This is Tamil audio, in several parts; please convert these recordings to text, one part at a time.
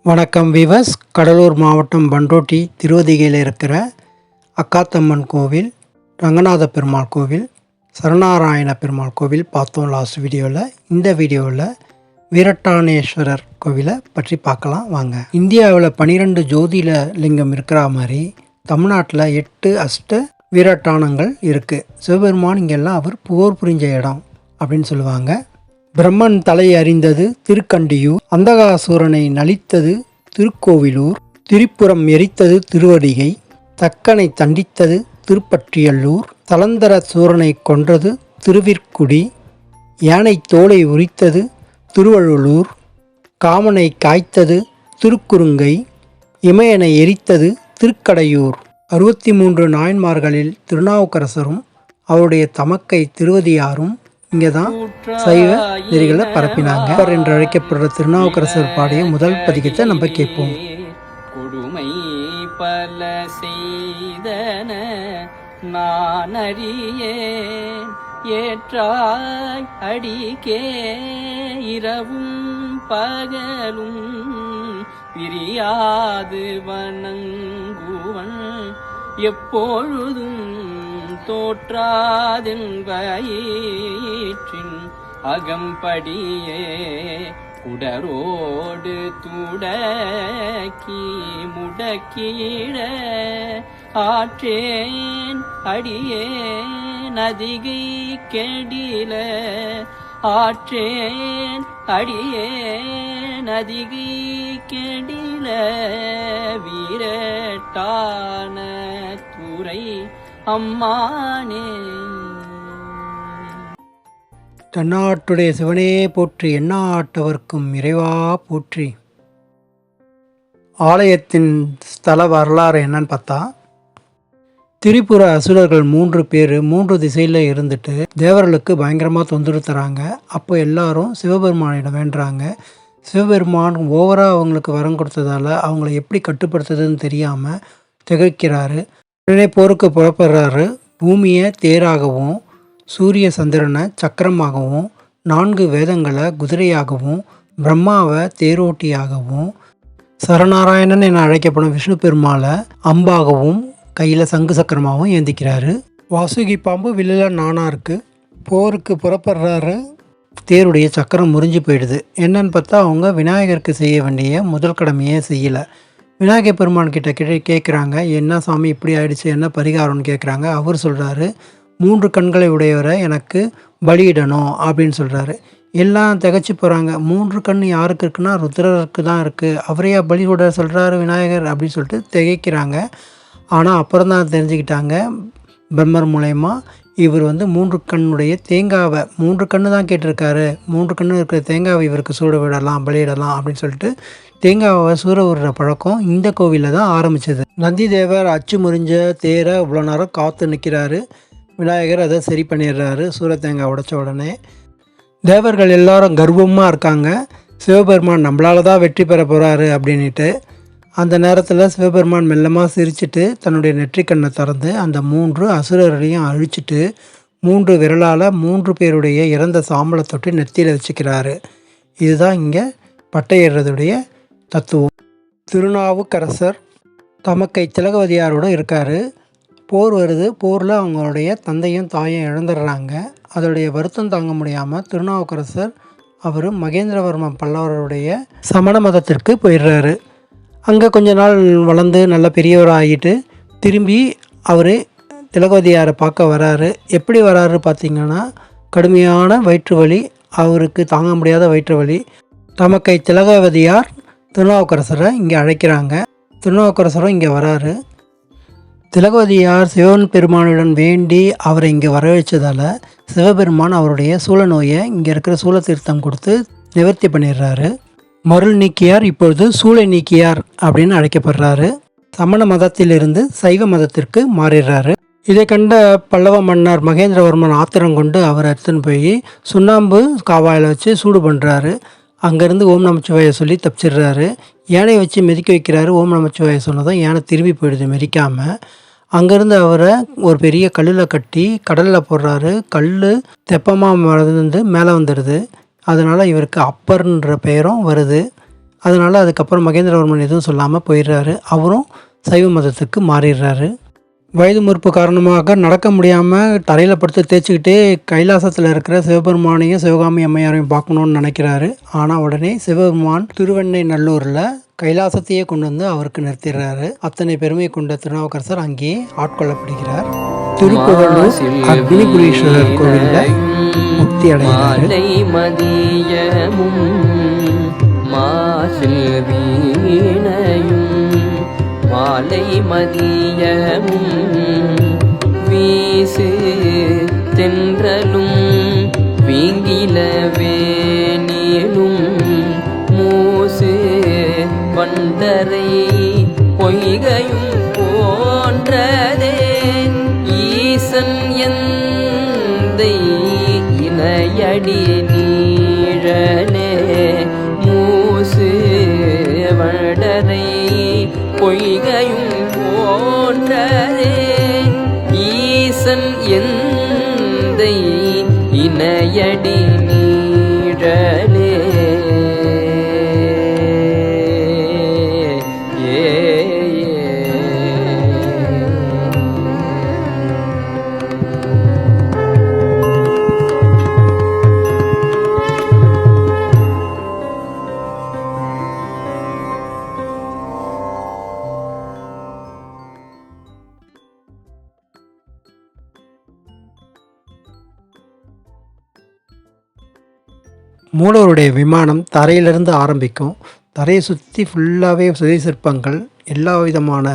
வணக்கம் விவஸ். கடலூர் மாவட்டம் பண்ருட்டி திருவதிகையில் இருக்கிற அக்காத்தம்மன் கோவில், ரங்கநாத பெருமாள் கோவில், சரணாராயண பெருமாள் கோவில் பார்த்தோம் லாஸ்ட் வீடியோவில். இந்த வீடியோவில் வீரட்டானேஸ்வரர் கோவிலை பற்றி பார்க்கலாம் வாங்க. இந்தியாவில் 12 ஜோதில லிங்கம் இருக்கிற மாதிரி தமிழ்நாட்டில் 8 அஷ்ட வீரட்டானங்கள் இருக்குது. சிவபெருமான் இங்கெல்லாம் அவர் போர் புரிஞ்ச இடம் அப்படின்னு சொல்லுவாங்க. பிரம்மன் தலை அறிந்தது திருக்கண்டியூர், அந்தகாசூரனை நலித்தது திருக்கோவிலூர், திரிபுரம் எரித்தது திருவடிகை, தக்கனை தண்டித்தது திருப்பற்றியல்லூர், தலந்தர சூரனை கொன்றது திருவிற்குடி, யானை தோலை உரித்தது திருவள்ளூர், காமனை காய்த்தது திருக்குறுங்கை, இமயனை எரித்தது திருக்கடையூர். 63 நாயன்மார்களில் திருநாவுக்கரசரும் அவருடைய தமக்கை திருவதியாரும் இங்கே தான் சைவ நெறிகளை பரப்பினாங்க என்று அழைக்கப்படுற திருநாவுக்கரசர் பாடிய முதல் பதிகத்தை நம்ம கேட்போம். கொடுமை பல செய்தன நான் அறியேன், ஏற்றாய் அடிக்கே இரவும் பகலும் பிரியாது வணங்குவன், எப்பொழுதும் தோற்றாதென் வயிற்றின் அகம்படியே உடரோடு துடக்கி முடக்கிட ஆற்றேன் அடியேன் அதிகை கெடில, ஆற்றேன் அடியேன் அதிகை கெடில வீரட்டான துறை அம்மானே. தென்னாட்டுடைய சிவனே போற்றி, எண்ணாட்டவர்க்கும் இறைவா போற்றி. ஆலயத்தின் ஸ்தல வரலாறு என்னன்னு பார்த்தா, திரிபுர அசுரர்கள் 3 பேர் 3 திசையில் இருந்துட்டு தேவர்களுக்கு பயங்கரமாக தொந்தரவு தராங்க. அப்போ எல்லாரும் சிவபெருமானிடம் வேண்டுறாங்க. சிவபெருமான் ஓவராக அவங்களுக்கு வரம் கொடுத்ததால் அவங்கள எப்படி கட்டுப்படுத்துறதுன்னு தெரியாமல் திகைக்கிறாரு. உடனே போருக்கு புறப்படுறாரு. பூமியை தேராகவும், சூரிய சந்திரனை சக்கரமாகவும், 4 வேதங்களை குதிரையாகவும், பிரம்மாவை தேரோட்டியாகவும், சரணாராயணன் என அழைக்கப்படும் விஷ்ணு பெருமாளை அம்பாகவும் கையில் சங்கு சக்கரமாகவும் ஏந்திக்கிறாரு. வாசுகி பாம்பு வில்லில் நானாக இருக்குது. போருக்கு புறப்படுறாரு. தேருடைய சக்கரம் முறிஞ்சு போயிடுது. என்னன்னு பார்த்தா அவங்க விநாயகருக்கு செய்ய வேண்டிய முதல் கடமையே செய்யலை. விநாயகர் பெருமான் கிட்ட கேட்குறாங்க, என்ன சாமி இப்படி ஆயிடுச்சு, என்ன பரிகாரம்னு கேட்குறாங்க. அவர் சொல்கிறாரு, 3 கண்களை உடையவரை எனக்கு பலியிடணும் அப்படின்னு சொல்கிறாரு. எல்லாம் திகச்சு போகிறாங்க. 3 கண் யாருக்கு இருக்குன்னா ருத்ரருக்கு தான் இருக்குது, அவரையா பலி விட சொல்கிறாரு விநாயகர் அப்படின்னு சொல்லிட்டு திகைக்கிறாங்க. ஆனால் அப்புறம் தான் தெரிஞ்சுக்கிட்டாங்க பிரம்மர் மூலயமா, இவர் 3 கண்ணுடைய தேங்காவை, 3 கண்ணு தான் கேட்டிருக்காரு, 3 கண்ணு இருக்கிற தேங்காவை இவருக்கு சூட விடலாம், பலியிடலாம் அப்படின்னு சொல்லிட்டு தேங்காவை சூற விடுற பழக்கம் இந்த கோவிலில் தான் ஆரம்பித்தது. நந்தி தேவர் அச்சு முறிஞ்ச தேரை இவ்வளோ நேரம் காத்து நிற்கிறாரு. விநாயகர் அதை சரி பண்ணிடுறாரு சூற தேங்காய் உடைச்ச உடனே. தேவர்கள் எல்லாரும் கர்வமாக இருக்காங்க, சிவபெருமான் நம்மளால தான் வெற்றி பெற போகிறாரு அப்படின்ட்டு. அந்த நேரத்தில் சிவபெருமான் மெல்லமாக சிரிச்சிட்டு தன்னுடைய நெற்றிக்கண்ணை திறந்து அந்த 3 அசுரரையும் அழிச்சிட்டு 3 விரலால் 3 பேருடைய இறந்த சாம்பலை தொட்டு நெத்தியில் வச்சுக்கிறாரு. இதுதான் இங்கே பட்டையிடுறதுடைய தத்துவம். திருநாவுக்கரசர் தமக்கை திலகவதியாரோடு இருக்கார். போர் வருது. போரில் அவங்களுடைய தந்தையும் தாயும் இழந்துடுறாங்க. அதோடைய வருத்தம் தாங்க முடியாமல் திருநாவுக்கரசர் அவர் மகேந்திரவர்ம பல்லவருடைய சமண மதத்திற்கு போயிடுறாரு. அங்கே கொஞ்ச நாள் வளர்ந்து நல்ல பெரியவராகிட்டு திரும்பி அவர் திலகவதியாரை பார்க்க வராரு. எப்படி வராரு பார்த்திங்கன்னா, கடுமையான வயிற்று வலி, அவருக்கு தாங்க முடியாத வயிற்று வலி. தமக்கை திலகவதியார் திருநாவுக்கரசரை இங்கே அழைக்கிறாங்க. திருநாவுக்கரசரும் இங்கே வராரு. திலகவதியார் சிவன் பெருமானுடன் வேண்டி அவரை இங்கே வரவழைச்சதால் சிவபெருமான் அவருடைய சூழ நோயை இங்கே இருக்கிற சூழ தீர்த்தம் கொடுத்து நிவர்த்தி பண்ணிடுறாரு. மருள் நீக்கியார் இப்பொழுது சூளை நீக்கியார் அப்படின்னு அழைக்கப்படுறாரு. சமண மதத்திலிருந்து சைவ மதத்திற்கு மாறிடுறாரு. இதை கண்ட பல்லவ மன்னர் மகேந்திரவர்மன் ஆத்திரம் கொண்டு அவரை எடுத்துன்னு போய் சுண்ணாம்பு காவாயில் வச்சு சூடு பண்ணுறாரு. அங்கேருந்து ஓம் நமச்சிவாய சொல்லி தப்பிச்சிடுறாரு. யானையை வச்சு மிதிக்க வைக்கிறாரு. ஓம் நமச்சிவாய சொன்னதும் யானை திரும்பி போயிடுது மிதிக்காமல். அங்கேருந்து அவரை ஒரு பெரிய கல்லில் கட்டி கடலில் போடுறாரு. கல் தெப்பமாக வந்து மேலே வந்துடுது. அதனால் இவருக்கு அப்பர்ன்ற பெயரும் வருது. அதனால் அதுக்கப்புறம் மகேந்திரவர்மன் எதுவும் சொல்லாமல் போயிடுறாரு. அவரும் சைவ மதத்துக்கு மாறிடுறாரு. வயது முற்பு காரணமாக நடக்க முடியாமல் தரையில் படுத்து தேய்ச்சிக்கிட்டே கைலாசத்தில் இருக்கிற சிவபெருமானையும் சிவகாமி அம்மையாரையும் பார்க்கணுன்னு நினைக்கிறாரு. ஆனால் உடனே சிவபெருமான் திருவெண்ணெய்நல்லூரில் கைலாசத்தையே கொண்டு வந்து அவருக்கு நிறுத்திடுறாரு. அத்தனை பெருமை கொண்ட திருநாவுக்கரசர் அங்கேயே ஆட்கொள்ளப்படுகிறார். திருப்புகழூர் அக்னிபுரீஸ்வரர் கோவிலில் முக்தி அடைகிறார். மாலை மதியமும் வீசு தென்றலும் வீங்கிலவே நீளும் மூசு வண்டரை பொய்கையும் போன்றதே ஈசன் எந்தை இணையடி நீழலே மூசு வண்டரை பொய்கையும் போன்றதே ஈசன் எந்தை இணையடி நீழலே. மூலவருடைய விமானம் தரையிலிருந்து ஆரம்பிக்கும். தரையை சுற்றி ஃபுல்லாகவே சுதை சிற்பங்கள், எல்லா விதமான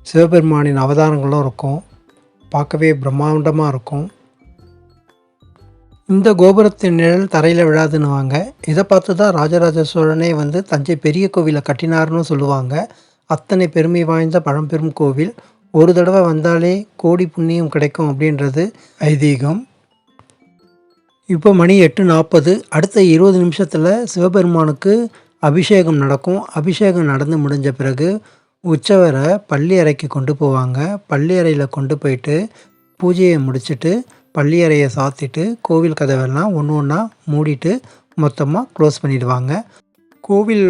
சிவபெருமானின் அவதாரங்களும் இருக்கும். பார்க்கவே பிரம்மாண்டமாக இருக்கும். இந்த கோபுரத்தின் நிழல் தரையில் விழாதுன்னுவாங்க. இதை பார்த்து தான் ராஜராஜ சோழனே வந்து தஞ்சை பெரிய கோவிலை கட்டினார்னு சொல்லுவாங்க. அத்தனை பெருமை வாய்ந்த பழம்பெரும் கோவில். ஒரு தடவை வந்தாலே கோடி புண்ணியம் கிடைக்கும் அப்படின்றது ஐதீகம். இப்போ மணி 8:40. அடுத்த 20 நிமிஷத்தில் சிவபெருமானுக்கு அபிஷேகம் நடக்கும். அபிஷேகம் நடந்து முடிஞ்ச பிறகு உற்சவரை பள்ளி அறைக்கு கொண்டு போவாங்க. பள்ளி அறையில் கொண்டு போயிட்டு பூஜையை முடிச்சுட்டு பள்ளி அறையை சாத்திட்டு கோவில் கதவெல்லாம் ஒன்று ஒன்றா மூடிட்டு மொத்தமாக க்ளோஸ் பண்ணிடுவாங்க. கோவில்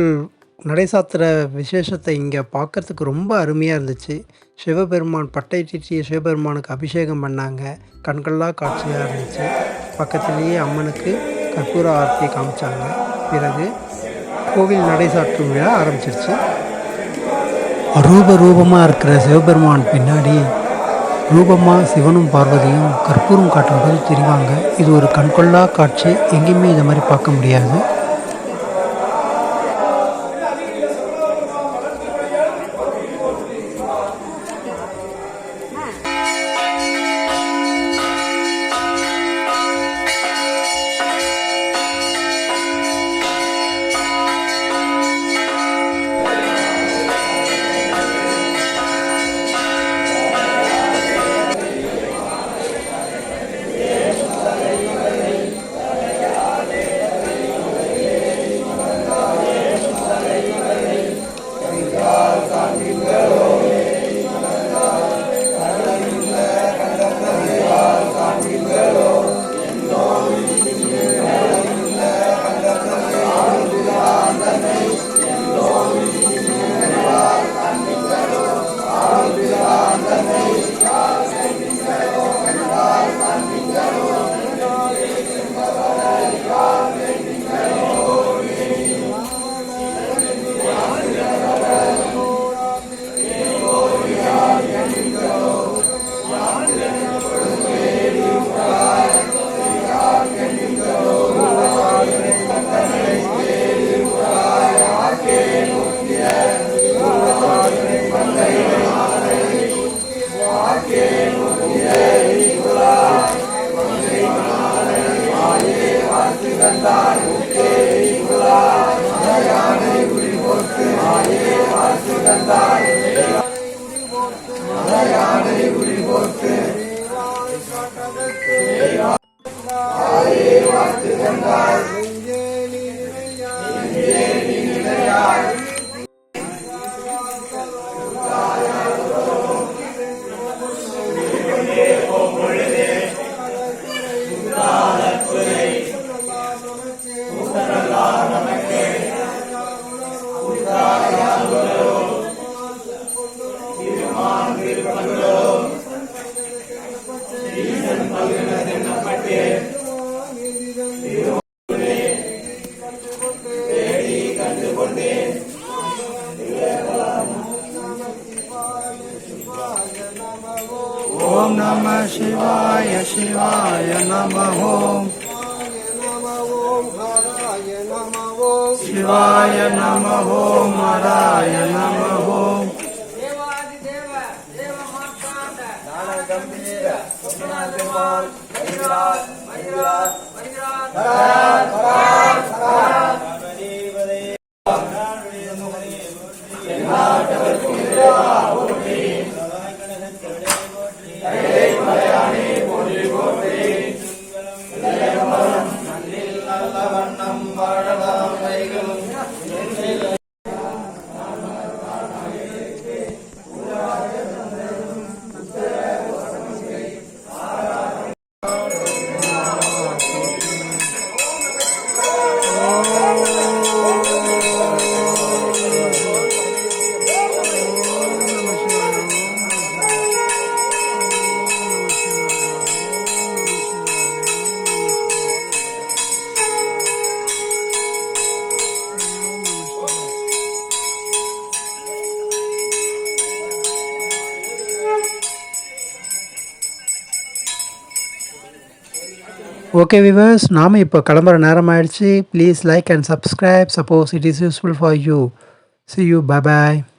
நடை சாத்துகிற விசேஷத்தை இங்கே பார்க்குறதுக்கு ரொம்ப அருமையாக இருந்துச்சு. சிவபெருமான் பட்டை தீட்டிய சிவபெருமானுக்கு அபிஷேகம் பண்ணாங்க. கண்கொள்ளா காட்சியாக இருந்துச்சு. பக்கத்துலேயே அம்மனுக்கு கற்பூர ஆரத்தி காமிச்சாங்க. பிறகு கோவில் நடை சாற்றும் விழா ஆரம்பிச்சிருச்சு. ரூபமாக இருக்கிற சிவபெருமான் பின்னாடி ரூபமாக சிவனும் பார்வதியும் கற்பூரம் காட்டும்போது தெரிவாங்க. இது ஒரு கண்கொள்ளா காட்சி. எங்கேயுமே இதை மாதிரி பார்க்க முடியாது. சிவாய நம ஓம் ஹராய நம ஓம் ஓகே விவர்ஸ், நாம் இப்போ கிளம்புற நேரம் ஆயிடுச்சு. Please like and subscribe suppose it is useful for you. See you. Bye bye.